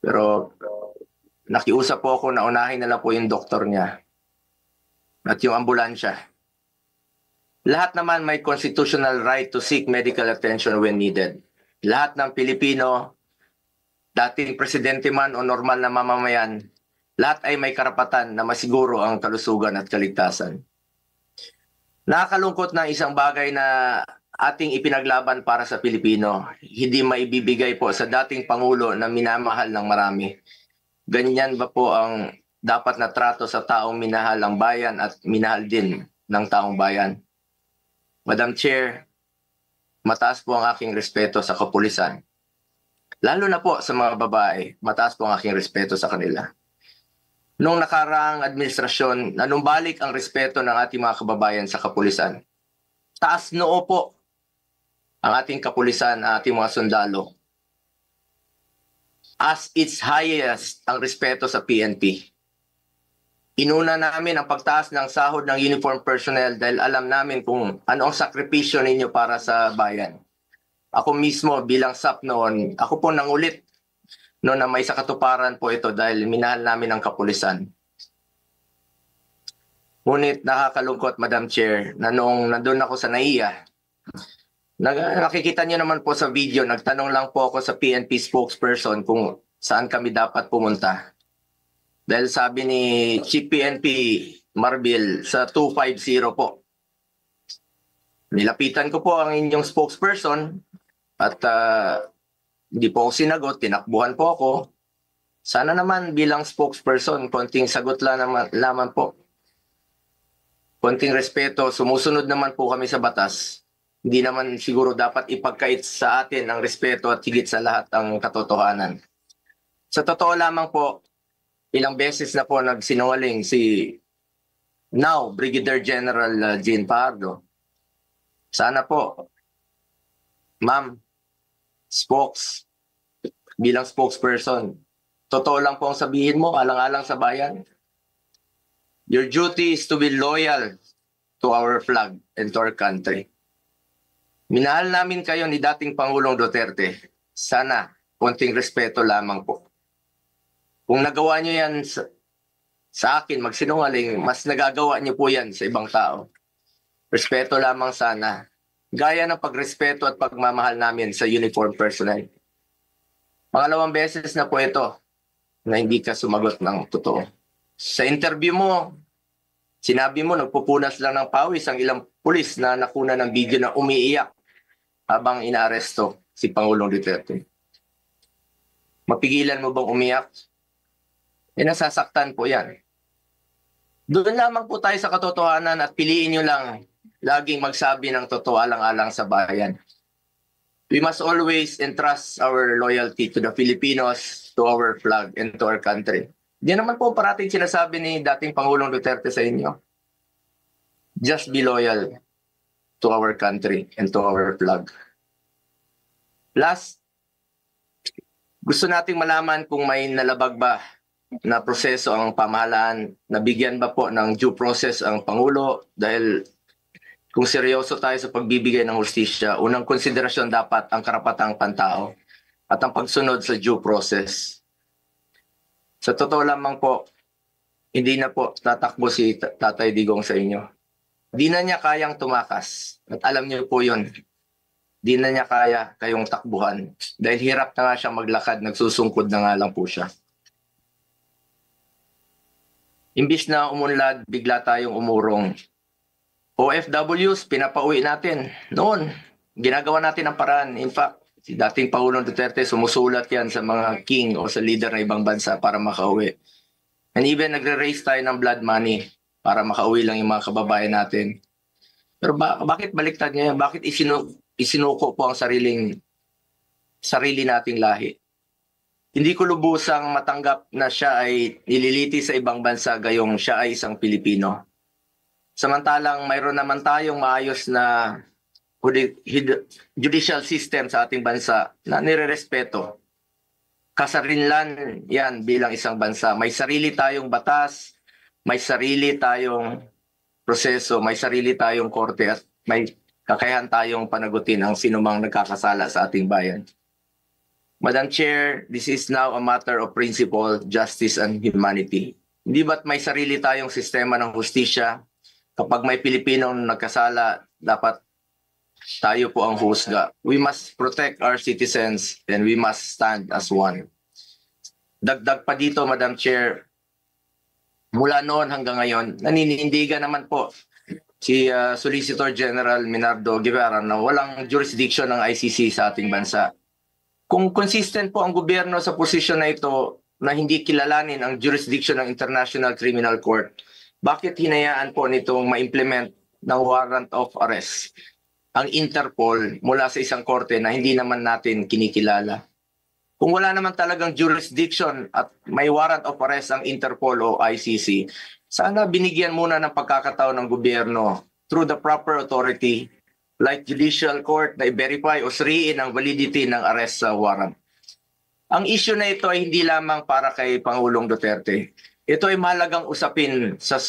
Pero nakiusap po ako na unahin na lang po yung doktor niya at yung ambulansya. Lahat naman may constitutional right to seek medical attention when needed. Lahat ng Pilipino, dating presidente man o normal na mamamayan, lahat ay may karapatan na masiguro ang kalusugan at kaligtasan. Nakakalungkot na isang bagay na ating ipinaglaban para sa Pilipino, hindi maibibigay po sa dating Pangulo na minamahal ng marami. Ganyan ba po ang dapat na trato sa taong minahal ang bayan at minahal din ng taong bayan? Madam Chair, mataas po ang aking respeto sa kapulisan. Lalo na po sa mga babae, mataas po ang aking respeto sa kanila. Noong nakaraang administrasyon, nanumbalik ang respeto ng ating mga kababayan sa kapulisan. Taas noo po ang ating kapulisan, ang ating mga sundalo. As its highest ang respeto sa PNP. Inuna namin ang pagtaas ng sahod ng uniform personnel dahil alam namin kung ano ang sakripisyo ninyo para sa bayan. Ako mismo bilang SAP noon, ako po nangulit no na may sakatuparan po ito dahil minahal namin ang kapulisan. Ngunit nakakalungkot, Madam Chair, na nung nandun ako sa NAIA, nakikita niyo naman po sa video, nagtanong lang po ako sa PNP spokesperson kung saan kami dapat pumunta. Dahil sabi ni Chief PNP Marbil sa 250 po. Nilapitan ko po ang inyong spokesperson at hindi po ako sinagot, tinakbuhan po ako. Sana naman bilang spokesperson, konting sagot lang naman po. Konting respeto, sumusunod naman po kami sa batas. Hindi naman siguro dapat ipagkait sa atin ang respeto at higit sa lahat ang katotohanan. Sa totoo lamang po, ilang beses na po nagsinungaling si now Brigadier General Jean Pardo. Sana po, ma'am, bilang spokesperson, totoo lang po ang sabihin mo, alang-alang sa bayan. Your duty is to be loyal to our flag and to our country. Minahal namin kayo ni dating Pangulong Duterte. Sana, konting respeto lamang po. Kung nagawa niyo yan sa akin, magsinungaling, mas nagagawa niyo po yan sa ibang tao. Respeto lamang sana. Gaya ng pagrespeto at pagmamahal namin sa uniform personnel. Pangalawang beses na po ito na hindi ka sumagot ng totoo. Sa interview mo, sinabi mo nagpupunas lang ng pawis ang ilang pulis na nakuna ng video na umiiyak habang inaaresto si Pangulong Duterte. Mapigilan mo bang umiyak? Nasasaktan po yan. Doon lamang po tayo sa katotohanan at piliin nyo lang laging magsabi ng totoo alang-alang sa bayan. We must always entrust our loyalty to the Filipinos, to our flag, and to our country. Diyan naman po parating sinasabi ni dating Pangulong Duterte sa inyo. Just be loyal to our country and to our flag. Last, gusto nating malaman kung may nalabag ba na proseso ang pamahalaan, nabigyan ba po ng due process ang Pangulo dahil kung seryoso tayo sa pagbibigay ng hustisya, unang konsiderasyon dapat ang karapatang pantao at ang pagsunod sa due process. Sa totoo lamang po, hindi na po tatakbo si Tatay Digong sa inyo. Di na niya kayang tumakas. At alam niyo po yun. Di na niya kaya kayong takbuhan. Dahil hirap na nga siyang maglakad, nagsusungkod na nga lang po siya. Imbis na umunlad, bigla tayong umurong. OFWs, pinapauwi natin. Noon, ginagawa natin ang paraan. In fact, si dating Pangulong Duterte, sumusulat yan sa mga king o sa leader ng ibang bansa para makauwi. And even nagre-raise tayo ng blood money para makauwi lang yung mga kababayan natin. Pero bakit baliktad niya yan? Bakit isinuko po ang sarili nating lahi? Hindi ko lubusang matanggap na siya ay nililiti sa ibang bansa gayong siya ay isang Pilipino. Samantalang mayroon naman tayong maayos na judicial system sa ating bansa na nirerespeto. Kasarinlan yan bilang isang bansa. May sarili tayong batas, may sarili tayong proseso, may sarili tayong korte at may kakayahan tayong panagutin ang sinumang nagkakasala sa ating bayan. Madam Chair, this is now a matter of principle, justice, and humanity. Hindi ba't may sarili tayong sistema ng hustisya? Kapag may Pilipinong nagkasala, dapat tayo po ang husga. We must protect our citizens and we must stand as one. Dagdag pa dito, Madam Chair, mula noon hanggang ngayon, naninindigan naman po si Solicitor General Minardo Guevara na walang jurisdiction ng ICC sa ating bansa. Kung consistent po ang gobyerno sa posisyon na ito na hindi kilalanin ang jurisdiction ng International Criminal Court, bakit hinayaan po nitong ma-implement ng warrant of arrest ang Interpol mula sa isang korte na hindi naman natin kinikilala? Kung wala naman talagang jurisdiction at may warrant of arrest ang Interpol o ICC, sana binigyan muna ng pagkakataon ng gobyerno through the proper authority like judicial court na i-verify o suriin ang validity ng arrest sa warrant. Ang issue na ito ay hindi lamang para kay Pangulong Duterte. Ito ay mahalagang usapin sa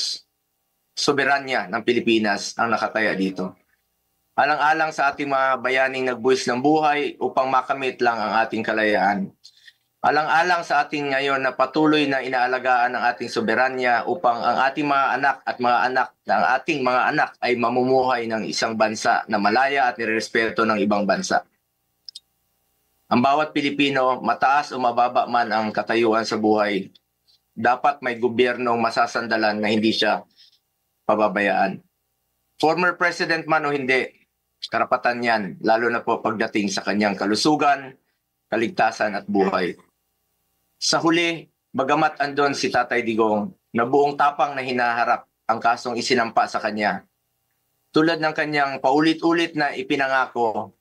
soberanya ng Pilipinas ang nakataya dito. Alang-alang sa ating mga bayaning nagbuwis ng buhay upang makamit lang ang ating kalayaan. Alang-alang sa ating ngayon na patuloy na inaalagaan ng ating soberanya upang ang ating mga anak at ang ating mga anak ay mamumuhay ng isang bansa na malaya at nirespeto ng ibang bansa. Ang bawat Pilipino, mataas o mababa man ang katayuan sa buhay, dapat may gobyernong masasandalan na hindi siya pababayaan. Former president man o hindi, karapatan yan, lalo na po pagdating sa kanyang kalusugan, kaligtasan at buhay. Sa huli, bagamat andon si Tatay Digong na buong tapang na hinaharap ang kasong isinampa sa kanya, tulad ng kanyang paulit-ulit na ipinangako,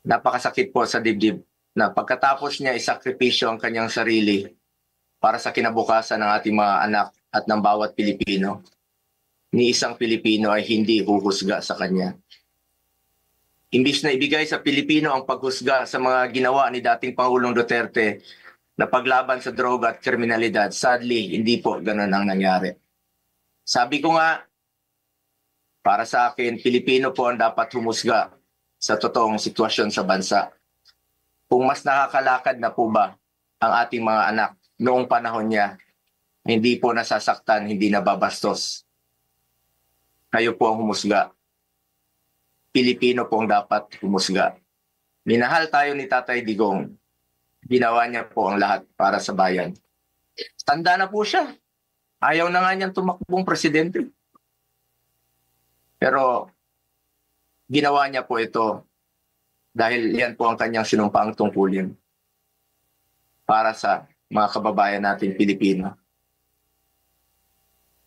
napakasakit po sa dibdib na pagkatapos niya isakripisyo ang kanyang sarili para sa kinabukasan ng ating mga anak at ng bawat Pilipino, ni isang Pilipino ay hindi huhusga sa kanya. Imbis na ibigay sa Pilipino ang paghusga sa mga ginawa ni dating Pangulong Duterte na paglaban sa droga at kriminalidad, sadly, hindi po ganun ang nangyari. Sabi ko nga, para sa akin, Pilipino po ang dapat humusga sa totoong sitwasyon sa bansa. Kung mas nakakalakad na po ba ang ating mga anak noong panahon niya, hindi po nasasaktan, hindi nababastos. Kayo po ang humusga. Pilipino po ang dapat humusga. Minahal tayo ni Tatay Digong. Ginawa niya po ang lahat para sa bayan. Tanda na po siya. Ayaw na nga niyang tumakbong presidente. Pero ginawa niya po ito dahil yan po ang kanyang sinumpaang tungkulin para sa mga kababayan nating Pilipino.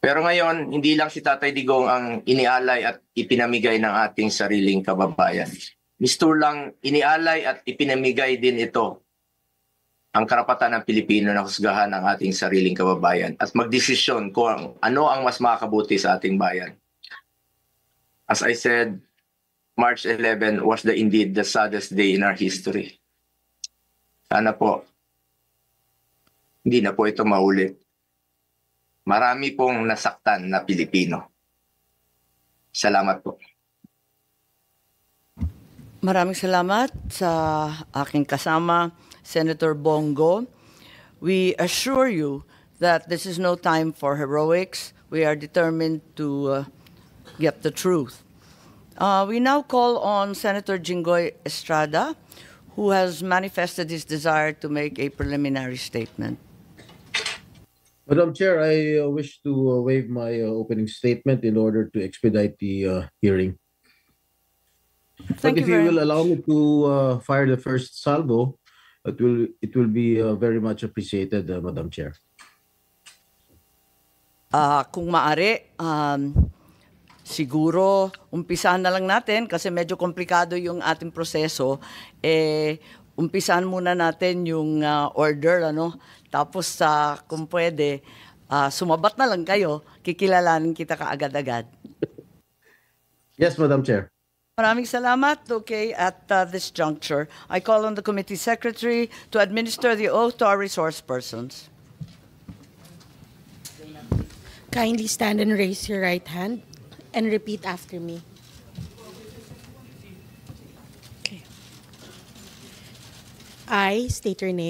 Pero ngayon, hindi lang si Tatay Digong ang inialay at ipinamigay ng ating sariling kababayan. Mistur lang inialay at ipinamigay din ito ang karapatan ng Pilipino na husgahan ang ating sariling kababayan at magdesisyon kung ano ang mas makakabuti sa ating bayan. As I said, March 11 was indeed the saddest day in our history. Sana po, hindi na po ito maulit. Marami pong nasaktan na Pilipino. Salamat po. Maraming salamat sa aking kasama, Senator Bongo. We assure you that this is no time for heroics. We are determined to get the truth. We now call on Senator Jinggoy Estrada, who has manifested his desire to make a preliminary statement. Madam Chair, I wish to waive my opening statement in order to expedite the hearing. Thank But if you you very will allow me to fire the first salvo, it will be very much appreciated, Madam Chair. Kung maaari, siguro umpisahan na lang natin kasi medyo komplikado yung ating proseso. Umpisahan muna natin yung order, ano? Tapos kung pwede, sumabat na lang kayo, kikilalanin kita kaagad-agad. Yes, Madam Chair. Maraming salamat. Okay, at this juncture, I call on the committee secretary to administer the oath to our resource persons. Kindly stand and raise your right hand and repeat after me. I state your name.